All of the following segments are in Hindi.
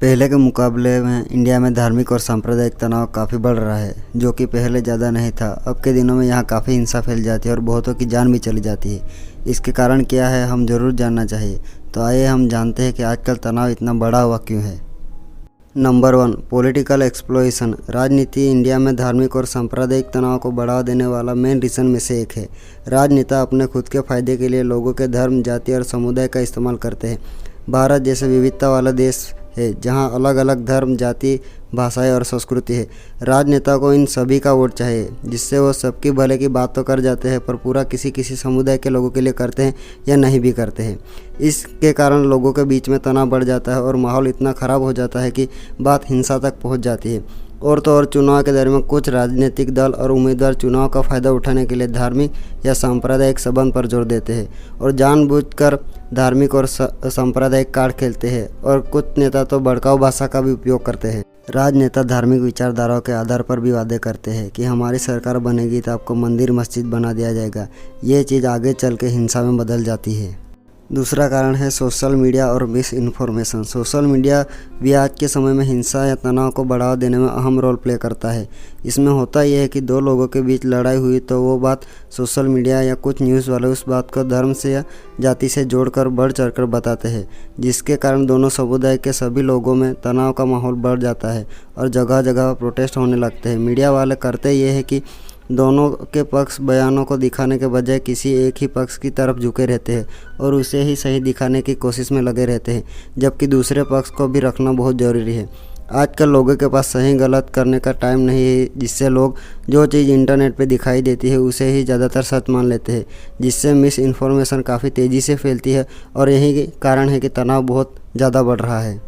पहले के मुकाबले में इंडिया में धार्मिक और सांप्रदायिक तनाव काफ़ी बढ़ रहा है, जो कि पहले ज़्यादा नहीं था। अब के दिनों में यहाँ काफ़ी हिंसा फैल जाती है और बहुतों की जान भी चली जाती है। इसके कारण क्या है, हम ज़रूर जानना चाहिए। तो आइए हम जानते हैं कि आजकल तनाव इतना बढ़ा हुआ क्यों है। Number 1, political exploitation. राजनीति इंडिया में धार्मिक और सांप्रदायिक तनाव को बढ़ावा देने वाला मेन रीज़न में से एक है। राजनेता अपने खुद के फायदे के लिए लोगों के धर्म, जाति और समुदाय का इस्तेमाल करते हैं। भारत जैसे विविधता वाला देश है जहां अलग अलग धर्म, जाति, भाषाएं और संस्कृति है। राजनेता को इन सभी का वोट चाहिए, जिससे वो सबकी भले की बात तो कर जाते हैं, पर पूरा किसी किसी समुदाय के लोगों के लिए करते हैं या नहीं भी करते हैं। इसके कारण लोगों के बीच में तनाव बढ़ जाता है और माहौल इतना ख़राब हो जाता है कि बात हिंसा तक पहुंच जाती है। और तो और चुनाव के दौरान कुछ राजनीतिक दल और उम्मीदवार चुनाव का फ़ायदा उठाने के लिए धार्मिक या सांप्रदायिक संबंध पर जोर देते हैं और जानबूझकर धार्मिक और सांप्रदायिक कार्ड खेलते हैं। और कुछ नेता तो भड़काऊ भाषा का भी उपयोग करते हैं। राजनेता धार्मिक विचारधाराओं के आधार पर भी वादे करते हैं कि हमारी सरकार बनेगी तो आपको मंदिर मस्जिद बना दिया जाएगा। ये चीज़ आगे चल के हिंसा में बदल जाती है। दूसरा कारण है सोशल मीडिया और मिस इन्फॉर्मेशन। सोशल मीडिया भी आज के समय में हिंसा या तनाव को बढ़ावा देने में अहम रोल प्ले करता है। इसमें होता यह है कि दो लोगों के बीच लड़ाई हुई तो वो बात सोशल मीडिया या कुछ न्यूज़ वाले उस बात को धर्म से या जाति से जोड़कर बढ़ चढ़कर बताते हैं, जिसके कारण दोनों समुदाय के सभी लोगों में तनाव का माहौल बढ़ जाता है और जगह जगह प्रोटेस्ट होने लगते हैं। मीडिया वाले करते ये है कि दोनों के पक्ष बयानों को दिखाने के बजाय किसी एक ही पक्ष की तरफ झुके रहते हैं और उसे ही सही दिखाने की कोशिश में लगे रहते हैं, जबकि दूसरे पक्ष को भी रखना बहुत ज़रूरी है। आजकल लोगों के पास सही गलत करने का टाइम नहीं है, जिससे लोग जो चीज़ इंटरनेट पे दिखाई देती है उसे ही ज़्यादातर सच मान लेते हैं, जिससे मिस इन्फॉर्मेशन काफ़ी तेज़ी से फैलती है और यही कारण है कि तनाव बहुत ज़्यादा बढ़ रहा है।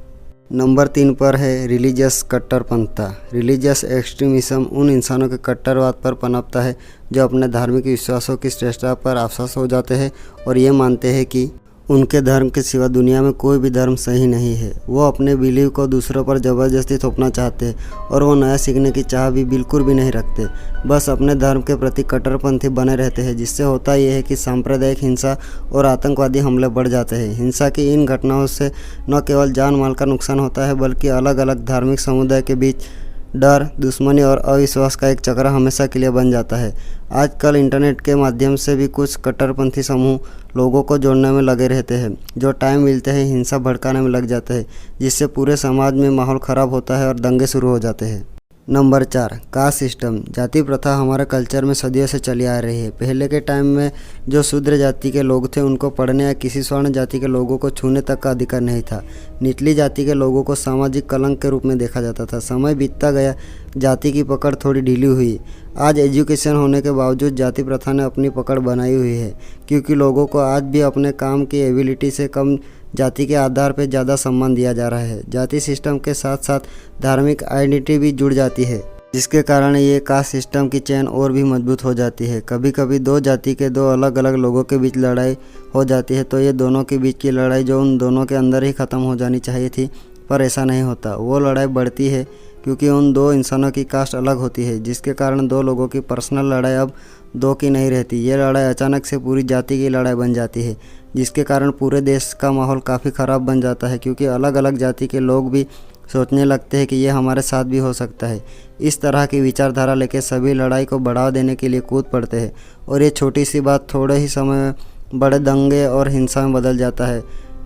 नंबर 3 पर है रिलीजियस कट्टरपंथी। रिलीजियस एक्सट्रीमिज्म उन इंसानों के कट्टरवाद पर पनपता है जो अपने धार्मिक विश्वासों की श्रेष्ठता पर आश्वस्त हो जाते हैं और ये मानते हैं कि उनके धर्म के सिवा दुनिया में कोई भी धर्म सही नहीं है। वो अपने बिलीव को दूसरों पर ज़बरदस्ती थोपना चाहते हैं और वो नया सीखने की चाह भी बिल्कुल भी नहीं रखते, बस अपने धर्म के प्रति कट्टरपंथी बने रहते हैं। जिससे होता यह है कि सांप्रदायिक हिंसा और आतंकवादी हमले बढ़ जाते हैं। हिंसा की इन घटनाओं से न केवल जान माल का नुकसान होता है, बल्कि अलग अलग धार्मिक समुदाय के बीच डर, दुश्मनी और अविश्वास का एक चक्र हमेशा के लिए बन जाता है। आजकल इंटरनेट के माध्यम से भी कुछ कट्टरपंथी समूह लोगों को जोड़ने में लगे रहते हैं, जो टाइम मिलते हैं हिंसा भड़काने में लग जाते हैं, जिससे पूरे समाज में माहौल ख़राब होता है और दंगे शुरू हो जाते हैं। Number 4, caste system. जाति प्रथा हमारे कल्चर में सदियों से चली आ रही है। पहले के टाइम में जो शूद्र जाति के लोग थे उनको पढ़ने या किसी स्वर्ण जाति के लोगों को छूने तक का अधिकार नहीं था। निचली जाति के लोगों को सामाजिक कलंक के रूप में देखा जाता था। समय बीतता गया, जाति की पकड़ थोड़ी ढीली हुई। आज एजुकेशन होने के बावजूद जाति प्रथा ने अपनी पकड़ बनाई हुई है, क्योंकि लोगों को आज भी अपने काम की एबिलिटी से कम जाति के आधार पर ज़्यादा सम्मान दिया जा रहा है। जाति सिस्टम के साथ साथ धार्मिक आइडेंटिटी भी जुड़ जाती है, जिसके कारण ये कास्ट सिस्टम की चेन और भी मजबूत हो जाती है। कभी कभी दो जाति के दो अलग अलग लोगों के बीच लड़ाई हो जाती है तो ये दोनों के बीच की लड़ाई जो उन दोनों के अंदर ही ख़त्म हो जानी चाहिए थी, पर ऐसा नहीं होता। वो लड़ाई बढ़ती है क्योंकि उन दो इंसानों की कास्ट अलग होती है, जिसके कारण दो लोगों की पर्सनल लड़ाई अब दो की नहीं रहती। ये लड़ाई अचानक से पूरी जाति की लड़ाई बन जाती है, जिसके कारण पूरे देश का माहौल काफ़ी ख़राब बन जाता है, क्योंकि अलग अलग जाति के लोग भी सोचने लगते हैं कि ये हमारे साथ भी हो सकता है। इस तरह की विचारधारा लेकर सभी लड़ाई को बढ़ावा देने के लिए कूद पड़ते हैं और ये छोटी सी बात थोड़े ही समय में बड़े दंगे और हिंसा में बदल जाता है।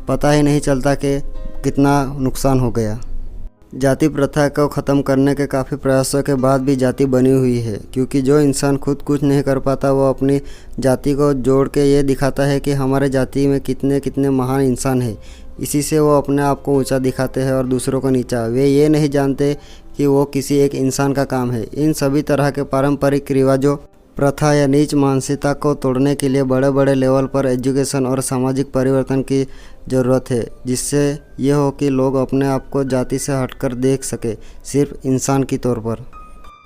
पता ही नहीं चलता कि कितना नुकसान हो गया। जाति प्रथा को ख़त्म करने के काफ़ी प्रयासों के बाद भी जाति बनी हुई है, क्योंकि जो इंसान खुद कुछ नहीं कर पाता वो अपनी जाति को जोड़ के ये दिखाता है कि हमारे जाति में कितने कितने महान इंसान हैं। इसी से वो अपने आप को ऊंचा दिखाते हैं और दूसरों को नीचा। वे ये नहीं जानते कि वो किसी एक इंसान का काम है। इन सभी तरह के पारंपरिक रिवाजों, प्रथा या नीच मानसिकता को तोड़ने के लिए बड़े बड़े लेवल पर एजुकेशन और सामाजिक परिवर्तन की ज़रूरत है, जिससे ये हो कि लोग अपने आप को जाति से हटकर देख सके, सिर्फ इंसान के तौर पर।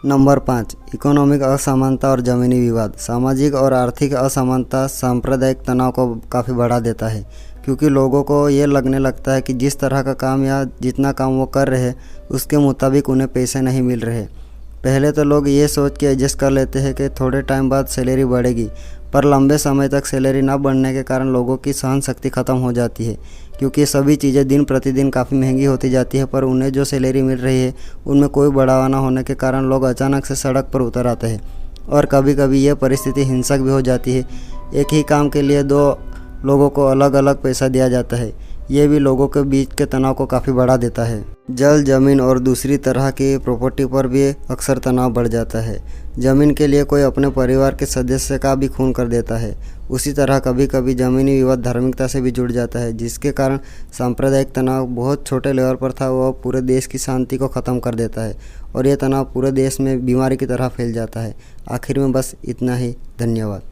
नंबर 5, इकोनॉमिक असमानता और ज़मीनी विवाद। सामाजिक और आर्थिक असमानता सांप्रदायिक तनाव को काफ़ी बढ़ा देता है, क्योंकि लोगों को ये लगने लगता है कि जिस तरह का काम या जितना काम वो कर रहे हैं उसके मुताबिक उन्हें पैसे नहीं मिल रहे। पहले तो लोग ये सोच के एडजस्ट कर लेते हैं कि थोड़े टाइम बाद सैलरी बढ़ेगी, पर लंबे समय तक सैलरी ना बढ़ने के कारण लोगों की सहन शक्ति ख़त्म हो जाती है, क्योंकि सभी चीज़ें दिन प्रतिदिन काफ़ी महंगी होती जाती है। पर उन्हें जो सैलरी मिल रही है उनमें कोई बढ़ावा ना होने के कारण लोग अचानक से सड़क पर उतर आते हैं और कभी कभी यह परिस्थिति हिंसक भी हो जाती है। एक ही काम के लिए दो लोगों को अलग अलग पैसा दिया जाता है। ये भी लोगों के बीच के तनाव को काफ़ी बढ़ा देता है। जल, ज़मीन और दूसरी तरह की प्रॉपर्टी पर भी अक्सर तनाव बढ़ जाता है। ज़मीन के लिए कोई अपने परिवार के सदस्य का भी खून कर देता है। उसी तरह कभी कभी ज़मीनी विवाद धार्मिकता से भी जुड़ जाता है, जिसके कारण सांप्रदायिक तनाव बहुत छोटे लेवल पर था वह पूरे देश की शांति को ख़त्म कर देता है और यह तनाव पूरे देश में बीमारी की तरह फैल जाता है। आखिर में बस इतना ही। धन्यवाद।